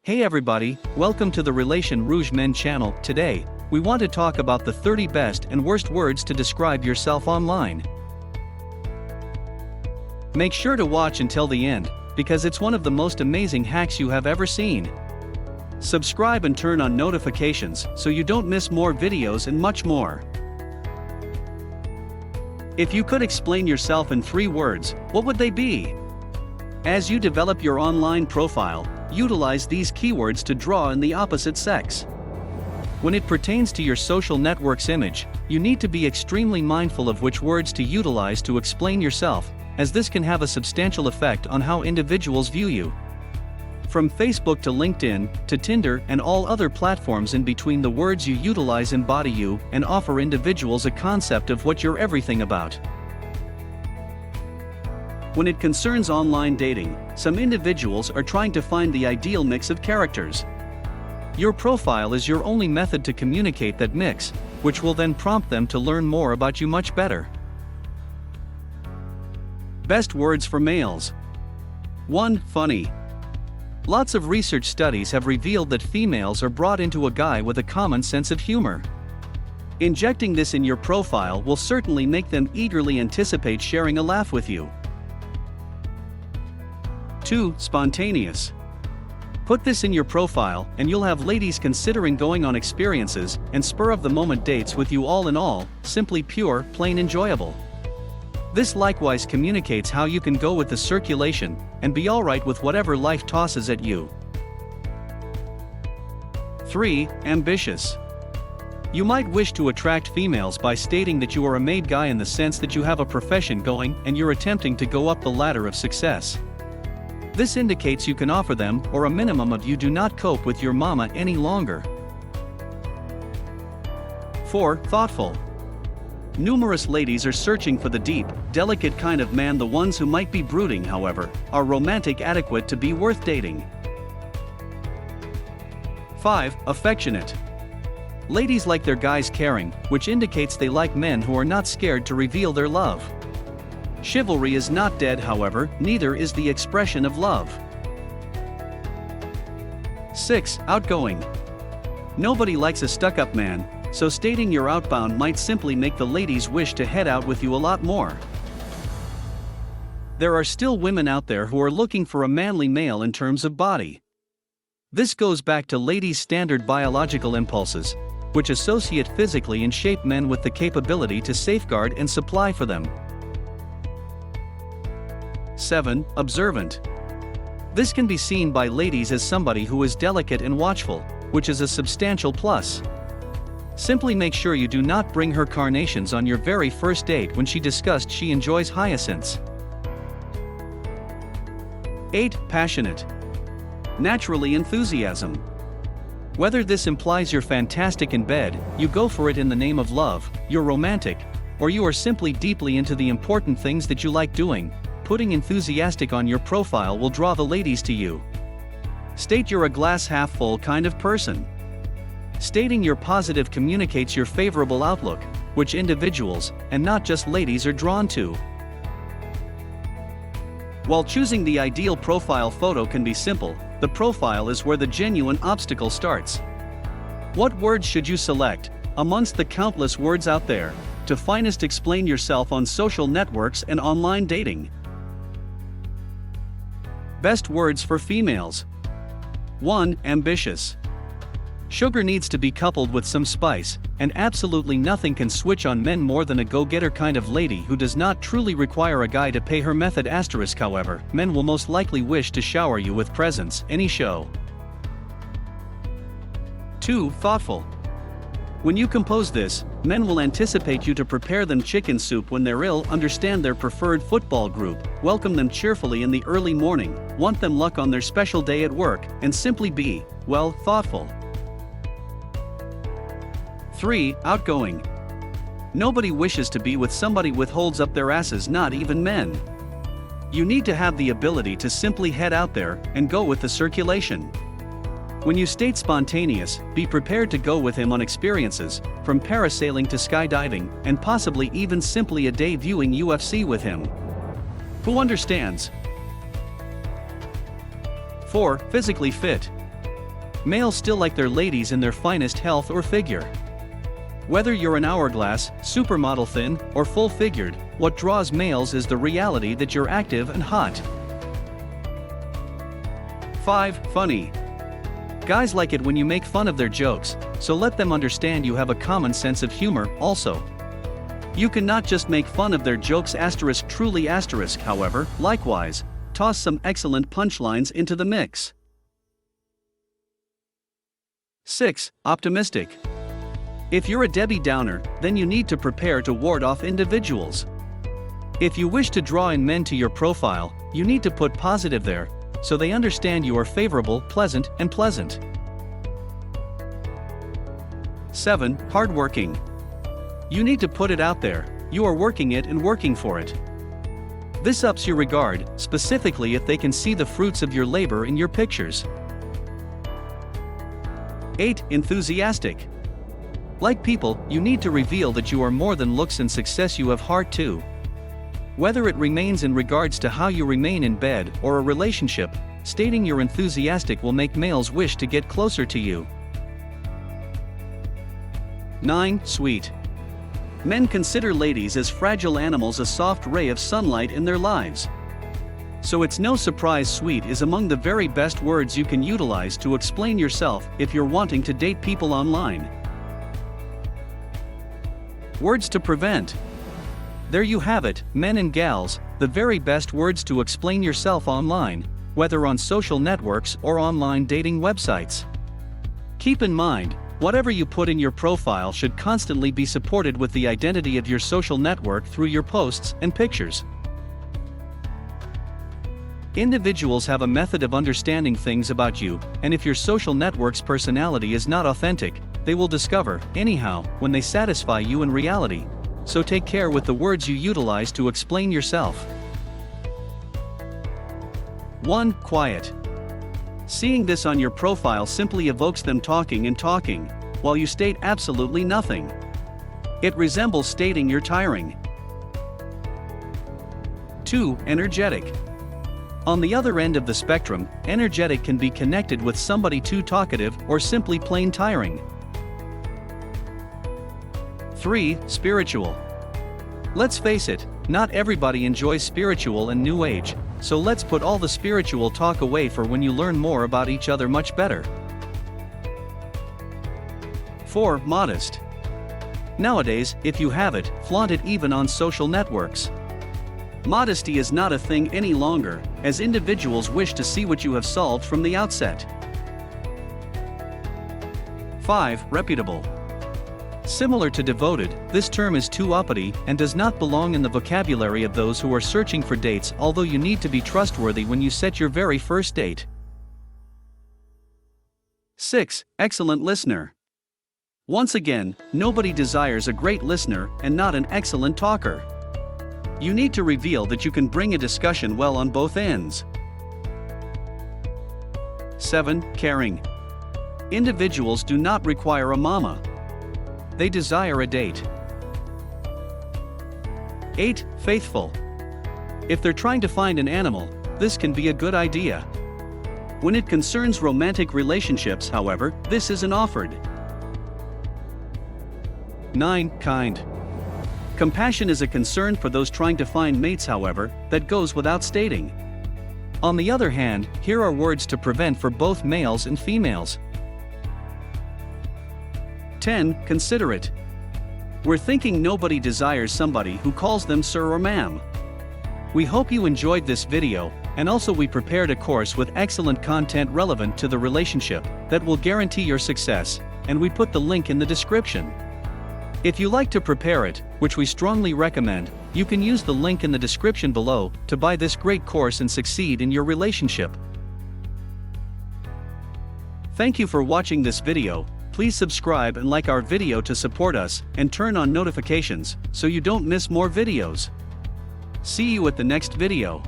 Hey everybody, welcome to the Relation Rouge Men channel. Today, we want to talk about the 30 best and worst words to describe yourself online. Make sure to watch until the end, because it's one of the most amazing hacks you have ever seen. Subscribe and turn on notifications so you don't miss more videos and much more. If you could explain yourself in 3 words, what would they be? As you develop your online profile, utilize these keywords to draw in the opposite sex. When it pertains to your social network's image, you need to be extremely mindful of which words to utilize to explain yourself, as this can have a substantial effect on how individuals view you. From Facebook to LinkedIn, to Tinder and all other platforms in between, the words you utilize embody you and offer individuals a concept of what you're everything about. When it concerns online dating, some individuals are trying to find the ideal mix of characters. Your profile is your only method to communicate that mix, which will then prompt them to learn more about you much better. Best words for males. 1. Funny. Lots of research studies have revealed that females are brought into a guy with a common sense of humor. Injecting this in your profile will certainly make them eagerly anticipate sharing a laugh with you. 2. Spontaneous. Put this in your profile and you'll have ladies considering going on experiences and spur-of-the-moment dates with you. All in all, simply pure, plain enjoyable. This likewise communicates how you can go with the circulation and be alright with whatever life tosses at you. 3. Ambitious. You might wish to attract females by stating that you are a made guy, in the sense that you have a profession going and you're attempting to go up the ladder of success. This indicates you can offer them, or a minimum of, you do not cope with your mama any longer. 4. Thoughtful. Numerous ladies are searching for the deep, delicate kind of man. The ones who might be brooding, however, are romantic adequate to be worth dating. 5. Affectionate. Ladies like their guys caring, which indicates they like men who are not scared to reveal their love. Chivalry is not dead, however, neither is the expression of love. 6. Outgoing. Nobody likes a stuck-up man, so stating you're outbound might simply make the ladies wish to head out with you a lot more. There are still women out there who are looking for a manly male in terms of body. This goes back to ladies' standard biological impulses, which associate physically and shape men with the capability to safeguard and supply for them. 7. Observant. This can be seen by ladies as somebody who is delicate and watchful, which is a substantial plus. Simply make sure you do not bring her carnations on your very first date when she discussed she enjoys hyacinths. 8. Passionate. Naturally enthusiasm. Whether this implies you're fantastic in bed, you go for it in the name of love, you're romantic, or you are simply deeply into the important things that you like doing, putting enthusiastic on your profile will draw the ladies to you. State you're a glass half full kind of person. Stating you're positive communicates your favorable outlook, which individuals, and not just ladies, are drawn to. While choosing the ideal profile photo can be simple, the profile is where the genuine obstacle starts. What words should you select, amongst the countless words out there, to finest explain yourself on social networks and online dating? Best words for females. 1. Ambitious. Sugar needs to be coupled with some spice, and absolutely nothing can switch on men more than a go-getter kind of lady who does not truly require a guy to pay her method. However, men will most likely wish to shower you with presents, any show. 2. Thoughtful. When you compose this, men will anticipate you to prepare them chicken soup when they're ill, understand their preferred football group, welcome them cheerfully in the early morning, want them luck on their special day at work, and simply be, well, thoughtful. 3. Outgoing. Nobody wishes to be with somebody with holds up their asses, not even men. You need to have the ability to simply head out there and go with the circulation. When you state spontaneous, be prepared to go with him on experiences, from parasailing to skydiving, and possibly even simply a day viewing UFC with him. Who understands? 4. Physically fit. Males still like their ladies in their finest health or figure. Whether you're an hourglass, supermodel thin, or full-figured, what draws males is the reality that you're active and hot. 5. Funny. Guys like it when you make fun of their jokes, so let them understand you have a common sense of humor, also. You cannot just make fun of their jokes truly however, likewise, toss some excellent punchlines into the mix. 6. Optimistic. If you're a Debbie Downer, then you need to prepare to ward off individuals. If you wish to draw in men to your profile, you need to put positive there, so they understand you are favorable, pleasant. 7. Hardworking. You need to put it out there, you are working it and working for it. This ups your regard, specifically if they can see the fruits of your labor in your pictures. 8. Enthusiastic. Like people, you need to reveal that you are more than looks and success, you have heart too. Whether it remains in regards to how you remain in bed or a relationship, stating you're enthusiastic will make males wish to get closer to you. 9. Sweet. Men consider ladies as fragile animals, a soft ray of sunlight in their lives. So it's no surprise sweet is among the very best words you can utilize to explain yourself if you're wanting to date people online. Words to prevent. There you have it, men and gals, the very best words to explain yourself online, whether on social networks or online dating websites. Keep in mind, whatever you put in your profile should constantly be supported with the identity of your social network through your posts and pictures. Individuals have a method of understanding things about you, and if your social network's personality is not authentic, they will discover, anyhow, when they satisfy you in reality. So take care with the words you utilize to explain yourself. 1. Quiet. Seeing this on your profile simply evokes them talking, while you state absolutely nothing. It resembles stating you're tiring. 2. Energetic. On the other end of the spectrum, energetic can be connected with somebody too talkative or simply plain tiring. 3. Spiritual. Let's face it, not everybody enjoys spiritual and new age, so let's put all the spiritual talk away for when you learn more about each other much better. 4. Modest. Nowadays, if you have it, flaunt it even on social networks. Modesty is not a thing any longer, as individuals wish to see what you have solved from the outset. 5. Reputable. Similar to devoted, this term is too uppity and does not belong in the vocabulary of those who are searching for dates, although you need to be trustworthy when you set your very first date. 6. Excellent listener. Once again, nobody desires a great listener and not an excellent talker. You need to reveal that you can bring a discussion well on both ends. 7. Caring. Individuals do not require a mama. They desire a date. 8. Faithful. If they're trying to find an animal, this can be a good idea. When it concerns romantic relationships, however, this isn't offered. 9. Kind. Compassion is a concern for those trying to find mates, however, that goes without stating. On the other hand, here are words to prevent for both males and females. 10. Considerate. We're thinking nobody desires somebody who calls them sir or ma'am. We hope you enjoyed this video, and also we prepared a course with excellent content relevant to the relationship that will guarantee your success, and we put the link in the description. If you like to prepare it, which we strongly recommend, you can use the link in the description below to buy this great course and succeed in your relationship. Thank you for watching this video. Please subscribe and like our video to support us, and turn on notifications so you don't miss more videos. See you at the next video.